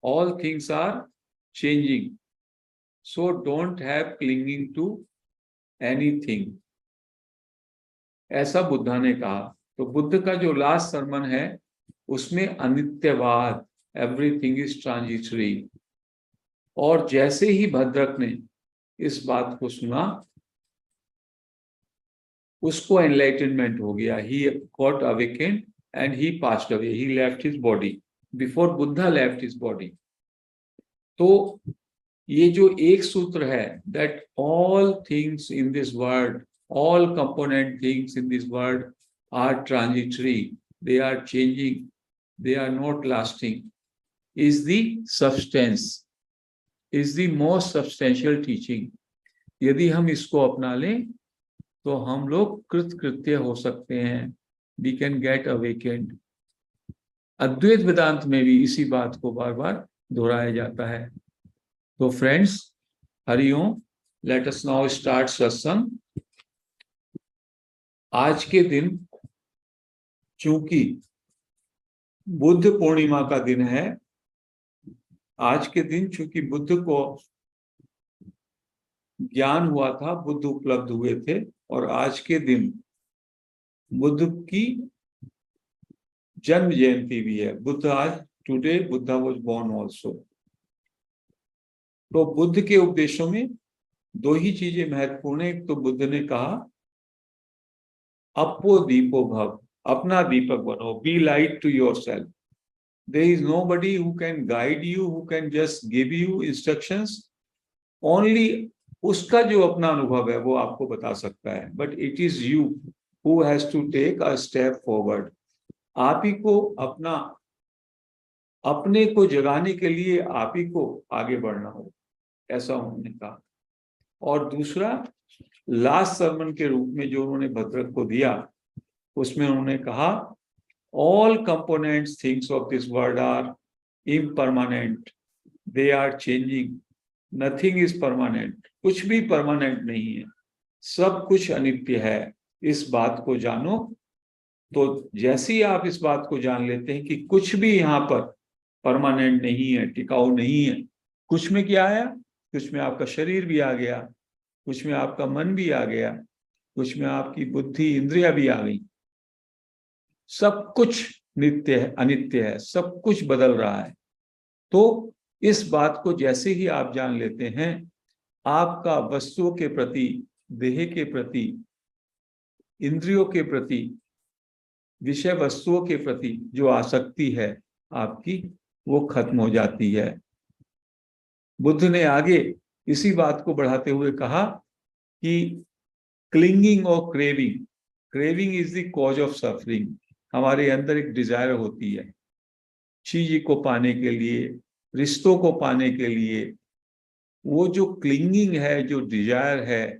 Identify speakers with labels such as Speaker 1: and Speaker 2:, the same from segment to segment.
Speaker 1: all things are changing, so don't have clinging to anything. ऐसा बुद्धा ने कहा। तो बुद्ध का जो लास्ट सरमन है उसमें अनित्यवाद, एवरीथिंग इज ट्रांजिटरी। और जैसे ही भद्रक ने इस बात को सुना उसको एनलाइटनमेंट हो गया। He got awakened and he passed away, he left his body before Buddha left his body. तो ये जो एक सूत्र है, that all things in this world, all component things in this world are transitory, they are changing, they are not lasting, is the substance, is the most substantial teaching. यदि हम इसको अपना लें तो हम लोग कृतकृत्य हो सकते हैं, we can get awakened. अद्वैत वेदांत में भी इसी बात को बार बार दोहराया जाता है। तो friends, Hariom, let us now start सत्संग। आज के दिन चूंकि बुद्ध पूर्णिमा का दिन है, आज के दिन चूंकि बुद्ध को ज्ञान हुआ था, बुद्ध उपलब्ध हुए थे, और आज के दिन बुद्ध की जन्म जयंती भी है। बुद्ध आज, today Buddha was born also. तो बुद्ध के उपदेशों में दो ही चीजें महत्वपूर्ण है। एक तो बुद्ध ने कहा अपो दीपो भव, अपना दीपक बनो, be light to yourself. There is nobody who can guide you, who can just give you instructions, only उसका जो अपना अनुभव है वो आपको बता सकता है, but it is you who has to take a step forward. आप ही को अपने को जगाने के लिए आप ही को आगे बढ़ना हो, ऐसा उन्होंने कहा। और दूसरा, लास्ट सरमन के रूप में जो उन्होंने भद्रक को दिया, उसमें उन्होंने कहा all components things of this world are impermanent, they are changing, nothing is permanent. कुछ भी परमानेंट नहीं है, सब कुछ अनित्य है, इस बात को जानो। तो जैसे ही आप इस बात को जान लेते हैं कि कुछ भी यहाँ पर परमानेंट नहीं है, टिकाऊ नहीं है, कुछ में क्या आया, कुछ में आपका शरीर भी आ गया, कुछ में आपका मन भी आ गया, कुछ में आपकी बुद्धि इंद्रिया भी आ गई, सब कुछ नित्य है, अनित्य है, सब कुछ बदल रहा है। तो इस बात को जैसे ही आप जान लेते हैं, आपका वस्तुओं के प्रति, देह के प्रति, इंद्रियों के प्रति, विषय वस्तुओं के प्रति जो आसक्ति है आपकी, वो खत्म हो जाती है। बुद्ध ने आगे इसी बात को बढ़ाते हुए कहा कि क्लिंगिंग और craving, craving is the cause of suffering. हमारे अंदर एक डिजायर होती है चीज को पाने के लिए, रिश्तों को पाने के लिए। वो जो क्लिंगिंग है, जो डिजायर है,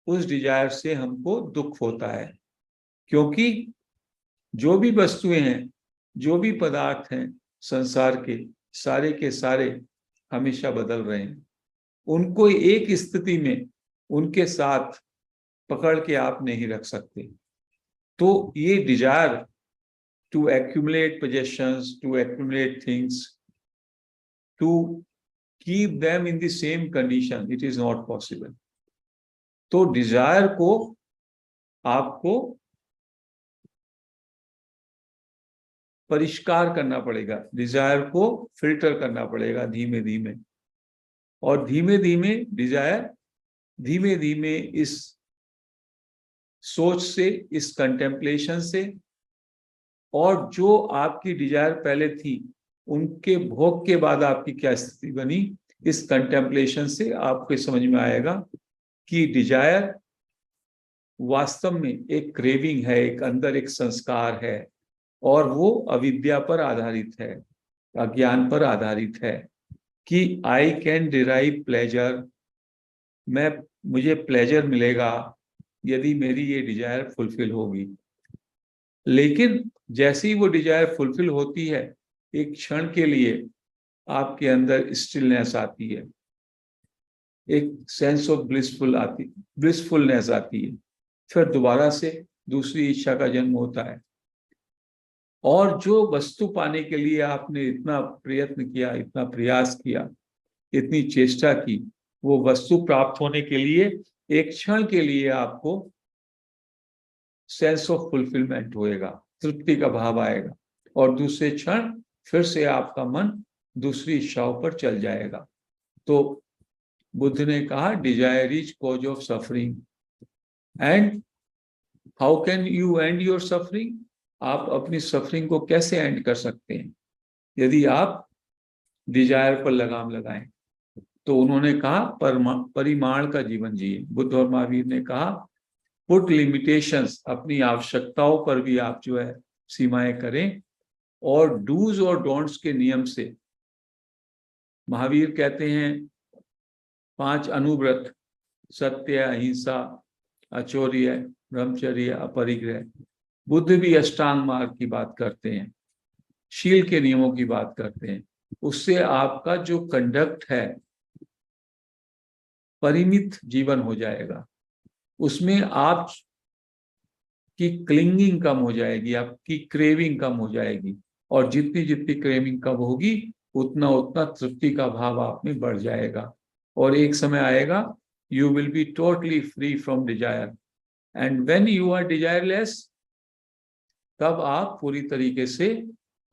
Speaker 1: उस डिजायर से हमको दुख होता है, क्योंकि जो भी वस्तुएं हैं, जो भी पदार्थ हैं संसार के सारे हमेशा बदल रहे हैं। उनको एक स्थिति में उनके साथ पकड़ के आप नहीं रख सकते। तो ये desire to accumulate possessions, to accumulate things, to keep them in the same condition, it is not possible. तो डिजायर को आपको परिष्कार करना पड़ेगा, डिजायर को फिल्टर करना पड़ेगा धीमे धीमे। और धीमे धीमे डिजायर धीमे धीमे इस सोच से, इस कंटेम्पलेशन से, और जो आपकी डिजायर पहले थी उनके भोग के बाद आपकी क्या स्थिति बनी, इस कंटेम्पलेशन से आपको समझ में आएगा कि डिजायर वास्तव में एक क्रेविंग है, एक अंदर एक संस्कार है, और वो अविद्या पर आधारित है, अज्ञान पर आधारित है कि आई कैन डिराइव प्लेजर, मुझे प्लेजर मिलेगा यदि मेरी ये डिजायर फुलफिल होगी। लेकिन जैसे ही वो डिजायर फुलफिल होती है, एक क्षण के लिए आपके अंदर स्टिलनेस आती है, एक सेंस ऑफ ब्लिसफुलनेस आती है, फिर दोबारा से दूसरी इच्छा का जन्म होता है। और जो वस्तु पाने के लिए आपने इतना प्रयत्न किया, इतना प्रयास किया, इतनी चेष्टा की, वो वस्तु प्राप्त होने के लिए एक क्षण के लिए आपको सेंस ऑफ फुलफिलमेंट होएगा, तृप्ति का भाव आएगा, और दूसरे क्षण फिर से आपका मन दूसरी इच्छाओं पर चल जाएगा। तो बुद्ध ने कहा desire is cause of suffering, and how can you and your suffering? आप अपनी सफरिंग को कैसे एंड कर सकते हैं यदि आप डिजायर पर लगाम लगाएं? तो उन्होंने कहा परिमाण का जीवन जिए। बुद्ध और महावीर ने कहा पुट लिमिटेशंस, अपनी आवश्यकताओं पर भी आप जो है सीमाएं करें, और डूज और डोंट्स के नियम से। महावीर कहते हैं 5 अनुव्रत, सत्य, अहिंसा, अचौर्य, ब्रह्मचर्य, अपरिग्रह। बुद्ध भी अष्टांग मार्ग की बात करते हैं, शील के नियमों की बात करते हैं। उससे आपका जो कंडक्ट है परिमित जीवन हो जाएगा, उसमें आप की क्लिंगिंग कम हो जाएगी, आपकी क्रेविंग कम हो जाएगी, और जितनी जितनी क्रेविंग कम होगी उतना उतना तृप्ति का भाव आप में बढ़ जाएगा। और एक समय आएगा you will be totally free from desire, and when you are desireless, तब आप पूरी तरीके से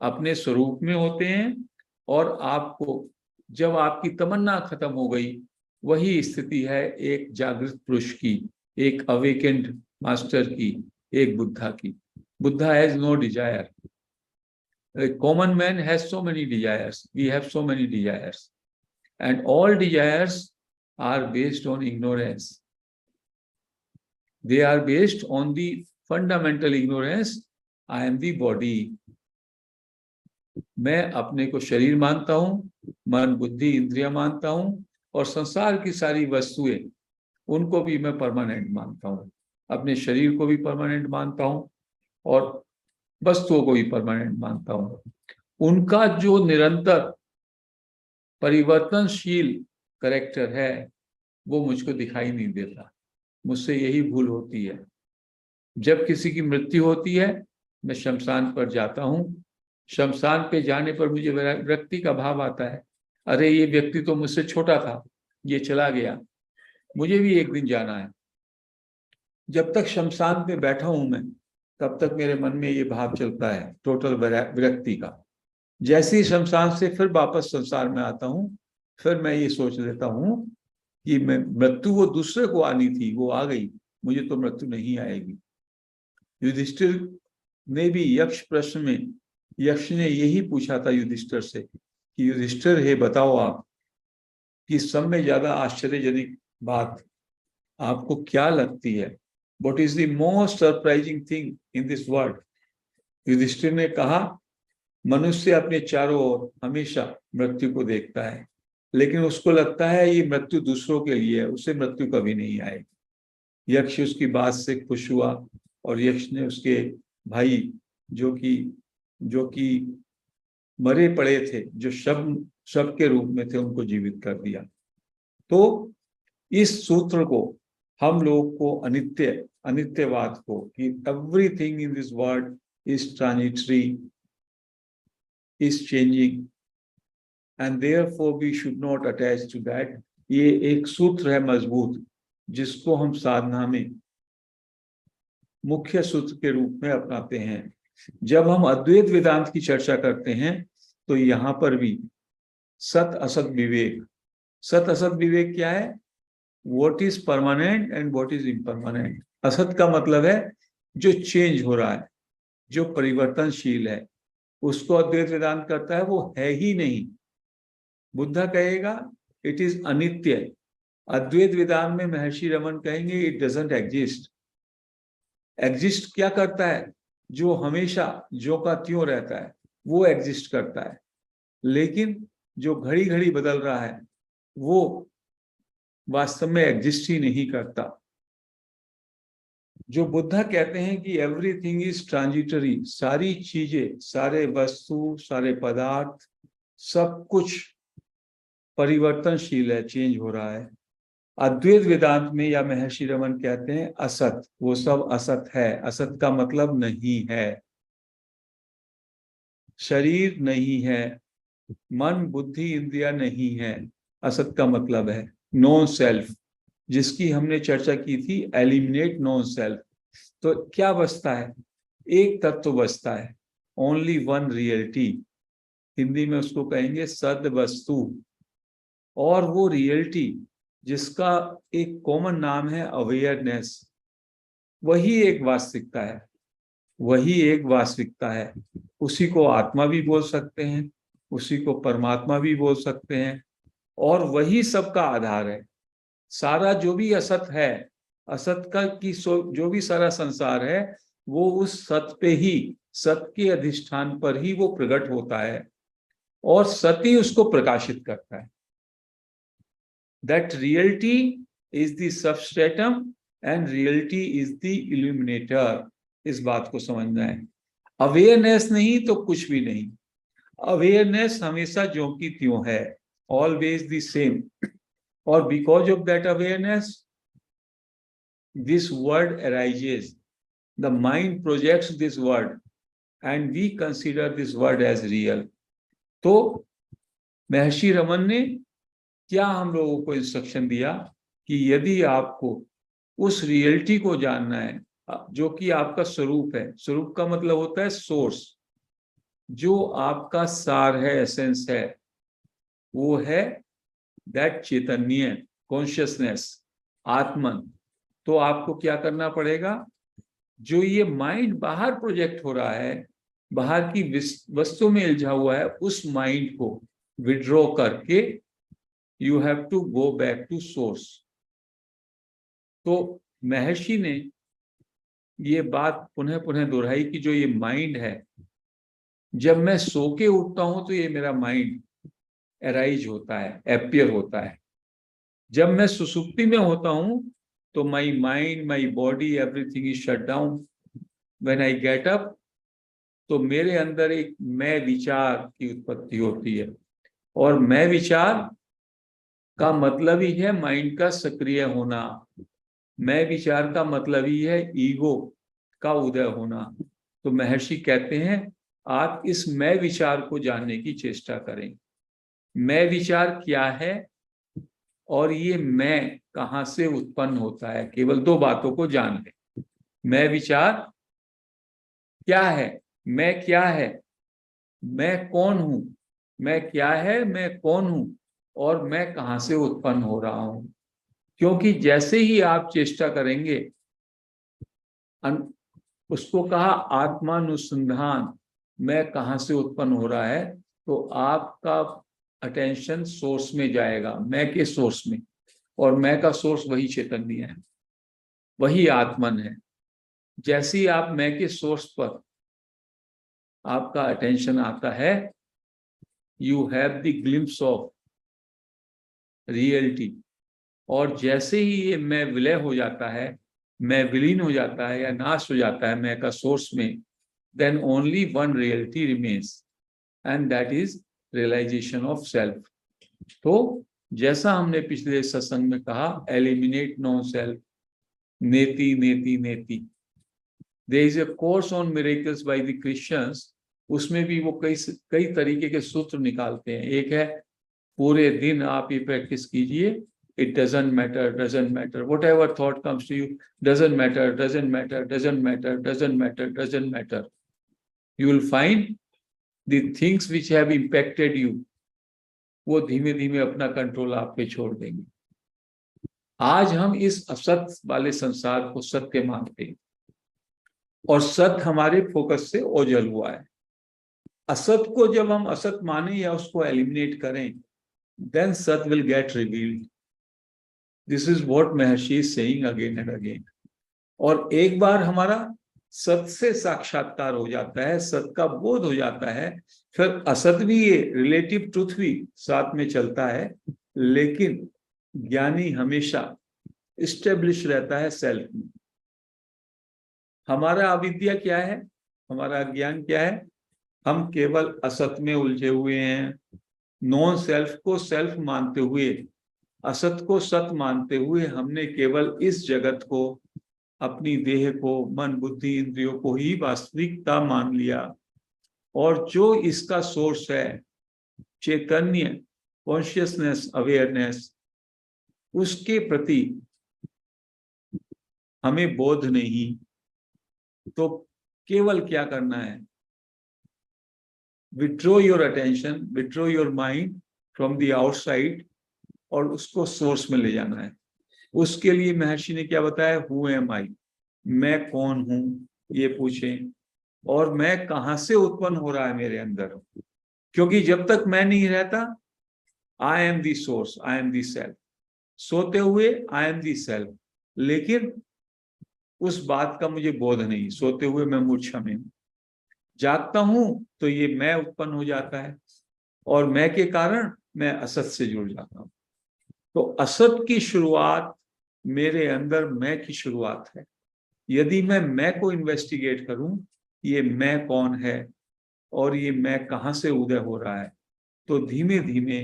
Speaker 1: अपने स्वरूप में होते हैं। और आपको जब आपकी तमन्ना खत्म हो गई, वही स्थिति है एक जागृत पुरुष की, एक अवेकेंड मास्टर की, एक बुद्धा की। Buddha has no desire, common man has so many desires, we have so many desires, and all desires are based on ignorance, they are based on the fundamental ignorance, I am the body। मैं अपने को शरीर मानता हूं, मन बुद्धि इंद्रिया मानता हूं, और संसार की सारी वस्तुएं उनको भी मैं परमानेंट मानता हूं, अपने शरीर को भी परमानेंट मानता हूं और वस्तुओं को भी परमानेंट मानता हूं। उनका जो निरंतर परिवर्तनशील कैरेक्टर है वो मुझको दिखाई नहीं देता। मुझसे यही भूल होती है। जब किसी की मृत्यु होती है, मैं शमशान पर जाता हूं, शमशान पे जाने पर मुझे विरक्ति का भाव आता है, अरे ये व्यक्ति तो मुझसे छोटा था, ये चला गया, मुझे भी एक दिन जाना है। जब तक शमशान पे बैठा हूं मैं, तब तक मेरे मन में ये भाव चलता है टोटल विरक्ति का। जैसे ही शमशान से फिर वापस संसार में आता हूं, फिर मैं ये सोच लेता हूं कि मैं मृत्यु वो दूसरे को आनी थी, वो आ गई, मुझे तो मृत्यु नहीं आएगी। युधिष्ठिर ने भी यक्ष प्रश्न में, यक्ष ने यही पूछा था युधिष्ठिर से कि युधिष्ठिर हे बताओ आप कि सब में ज्यादा आश्चर्यजनक बात आपको क्या लगती है? What is the most surprising thing in this world? Yudhishthira ने कहा मनुष्य अपने चारों ओर हमेशा मृत्यु को देखता है, लेकिन उसको लगता है ये मृत्यु दूसरों के लिए है, उसे मृत्यु कभी नहीं आएगी। यक्ष उसकी बात से खुश हुआ और यक्ष ने उसके भाई जो कि मरे पड़े थे, जो शव के रूप में थे, उनको जीवित कर दिया। तो इस सूत्र को हम लोग को अनित्यवाद को, कि everything in this world is transitory, is changing, and therefore we should not attach to that, ये एक सूत्र है मजबूत, जिसको हम साधना में मुख्य सूत्र के रूप में अपनाते हैं। जब हम अद्वैत वेदांत की चर्चा करते हैं तो यहां पर भी सत असत विवेक, सत असत विवेक क्या है? What is permanent and what is impermanent. असत का मतलब है जो चेंज हो रहा है, जो परिवर्तनशील है, उसको अद्वैत वेदांत करता है वो है ही नहीं। बुद्धा कहेगा इट इज अनित्य। अद्वैत वेदांत में महर्षि रमन कहेंगे इट डजंट एग्जिस्ट। एग्जिस्ट क्या करता है? जो हमेशा जो का त्यों रहता है वो एग्जिस्ट करता है, लेकिन जो घड़ी घड़ी बदल रहा है वो वास्तव में एग्जिस्ट ही नहीं करता। जो बुद्धा कहते हैं कि एवरीथिंग इज ट्रांजिटरी, सारी चीजें, सारे वस्तु, सारे पदार्थ, सब कुछ परिवर्तनशील है, चेंज हो रहा है। अद्वैत वेदांत में या महर्षि रमन कहते हैं असत, वो सब असत है। असत का मतलब नहीं है। शरीर नहीं है, मन बुद्धि इंद्रिया नहीं है। असत का मतलब है नॉन सेल्फ, जिसकी हमने चर्चा की थी, एलिमिनेट नॉन सेल्फ। तो क्या बचता है? एक तत्व बचता है, ओनली वन रियलिटी। हिंदी में उसको कहेंगे सद वस्तु। और वो रियलिटी जिसका एक कॉमन नाम है अवेयरनेस, वही एक वास्तविकता है, वही एक वास्तविकता है। उसी को आत्मा भी बोल सकते हैं, उसी को परमात्मा भी बोल सकते हैं, और वही सबका आधार है। सारा जो भी असत है, असत का की जो भी सारा संसार है, वो उस सत पे ही, सत के अधिष्ठान पर ही वो प्रकट होता है, और सत ही उसको प्रकाशित करता है। That reality is the substratum and reality is the illuminator। इस बात को समझना है। अवेयरनेस नहीं तो कुछ भी नहीं। अवेयरनेस हमेशा ज्यों की त्यों है, ऑलवेज द सेम। और because of that awareness this world arises, the mind projects this world and we consider this world as real. तो महर्षि रमन ने क्या हम लोगों को इंस्ट्रक्शन दिया कि यदि आपको उस रियलिटी को जानना है जो कि आपका स्वरूप है, स्वरूप का मतलब होता है सोर्स, जो आपका सार है, एसेंस है, वो है दैट चैतन्य, कॉन्शियसनेस, आत्मन। तो आपको क्या करना पड़ेगा? जो ये माइंड बाहर प्रोजेक्ट हो रहा है, बाहर की वस्तु में उलझा हुआ है, उस माइंड को विड्रॉ करके you have to go back to source. तो महर्षि ने ये बात पुनः पुनः दोहराई कि जो ये माइंड है, जब मैं सो के उठता हूं तो ये मेरा माइंड एराइज होता है, एपियर होता है। जब मैं सुसुप्ति में होता हूं तो my mind, my body, everything is shut down. When I get up तो मेरे अंदर एक मैं विचार की उत्पत्ति होती है, और मैं विचार का मतलब ही है माइंड का सक्रिय होना। मैं विचार का मतलब ही है ईगो का उदय होना। तो महर्षि कहते हैं आप इस मैं विचार को जानने की चेष्टा करें। मैं विचार क्या है और ये मैं कहां से उत्पन्न होता है, केवल दो बातों को जान लें। मैं विचार क्या है, मैं क्या है, मैं कौन हूं, मैं क्या है, मैं कौन हूं, और मैं कहां से उत्पन्न हो रहा हूं। क्योंकि जैसे ही आप चेष्टा करेंगे, उसको कहा आत्मानुसंधान, मैं कहां से उत्पन्न हो रहा है, तो आपका अटेंशन सोर्स में जाएगा, मैं के सोर्स में। और मैं का सोर्स वही चैतन्य है, वही आत्मन है। जैसे ही आप मैं के सोर्स पर आपका अटेंशन आता है, you have the glimpse of reality. और जैसे ही ये मैं विलय हो जाता है, मैं विलीन हो जाता है या नाश हो जाता है मैं का सोर्स में, then only one reality remains and that is realization of self। तो जैसा हमने पिछले सत्संग में कहा, eliminate non self, नेति नेति नेति। there is a course on miracles by the Christians। उसमें भी वो कई तरीके के सूत्र निकालते हैं। एक है पूरे दिन आप ये प्रैक्टिस कीजिए, it doesn't matter, whatever thought comes to you, doesn't matter। You will find the things which have impacted you, वो धीमे धीमे अपना कंट्रोल आप पे छोड़ देंगे। आज हम इस असत वाले संसार को सत्य मानते हैं, और सत्य हमारे फोकस से ओझल हुआ है। असत को जब हम असत माने या उसको एलिमिनेट करें, then सत will get revealed। This is what Maharshi is saying again and again। और एक बार हमारा सत से साक्षात्कार हो जाता है, सत का बोध हो जाता है, फिर असत भी, ये रिलेटिव ट्रुथ भी साथ में चलता है। लेकिन ज्ञानी हमेशा इस्टेब्लिश रहता है सेल्फ में। हमारा अविद्या क्या है, हमारा ज्ञान क्या है? हम केवल असत में उलझे हुए हैं। नॉन सेल्फ को सेल्फ मानते हुए, असत को सत मानते हुए, हमने केवल इस जगत को, अपनी देह को, मन बुद्धि इंद्रियों को ही वास्तविकता मान लिया। और जो इसका सोर्स है, चैतन्य, कॉन्शियसनेस, अवेयरनेस, उसके प्रति हमें बोध नहीं, तो केवल क्या करना है, withdraw your attention, withdraw your mind from the outside, और उसको सोर्स में ले जाना है। उसके लिए महर्षि ने क्या बताया, हु एम आई, मैं कौन हूं, ये पूछें, और मैं कहां से उत्पन्न हो रहा है मेरे अंदर, क्योंकि जब तक मैं नहीं रहता, I am the source, I am the self. सोते हुए आई एम दी सेल्फ, लेकिन उस बात का मुझे बोध नहीं, सोते हुए मैं मूर्छा में हूं। जागता हूं तो ये मैं उत्पन्न हो जाता है, और मैं के कारण मैं असत से जुड़ जाता हूं। तो असत की शुरुआत मेरे अंदर मैं की शुरुआत है। यदि मैं को इन्वेस्टिगेट करूं, ये मैं कौन है और ये मैं कहां से उदय हो रहा है, तो धीमे धीमे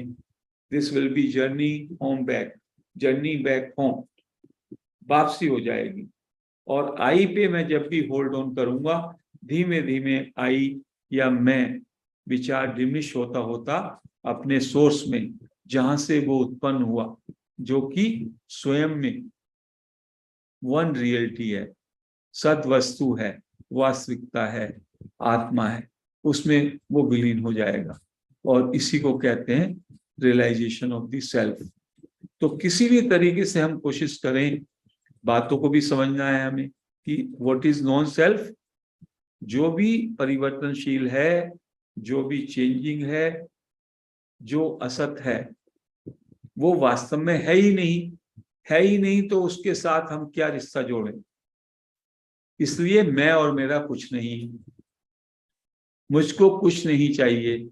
Speaker 1: this will be journey home back, journey back home, वापसी हो जाएगी। और आई पे मैं जब भी होल्ड ऑन करूंगा, धीमे धीमे आई या मैं विचार डिमिश होता होता अपने सोर्स में, जहां से वो उत्पन्न हुआ, जो कि स्वयं में वन रियलिटी है, सद वस्तु है, वास्तविकता है, आत्मा है, उसमें वो विलीन हो जाएगा। और इसी को कहते हैं रियलाइजेशन ऑफ द सेल्फ। तो किसी भी तरीके से हम कोशिश करें, बातों को भी समझना है हमें कि व्हाट इज नॉन सेल्फ। जो भी परिवर्तनशील है, जो भी चेंजिंग है, जो असत है, वो वास्तव में है ही नहीं। है ही नहीं तो उसके साथ हम क्या रिश्ता जोड़ें। इसलिए मैं और मेरा कुछ नहीं, मुझको कुछ नहीं चाहिए।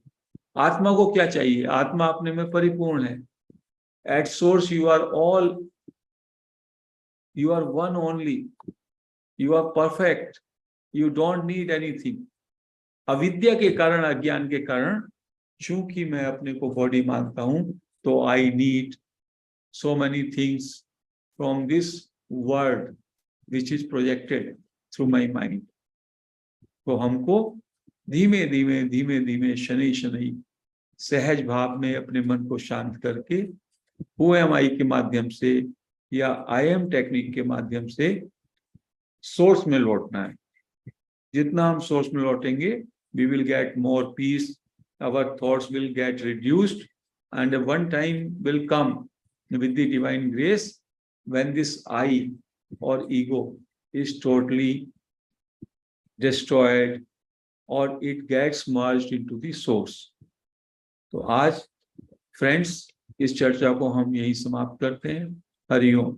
Speaker 1: आत्मा को क्या चाहिए, आत्मा अपने में परिपूर्ण है। At source you are all, you are one only, you are perfect, you don't need anything. अविद्या के कारण, अज्ञान के कारण, चूंकि मैं अपने को बॉडी मानता हूं, तो I need so many things from this world which is projected through my mind। तो हमको धीमे धीमे शनि शनि सहज भाव में अपने मन को शांत करके हु एम आई के माध्यम से या आई एम टेक्निक के माध्यम से सोर्स में लौटना है। जितना हम सोर्स में लौटेंगे, we will get more peace, our thoughts will get reduced, and one time will come with the divine grace when this I or ego is totally destroyed or it gets merged into the source। तो आज friends, इस चर्चा को हम यही समाप्त करते हैं। हरि ओम।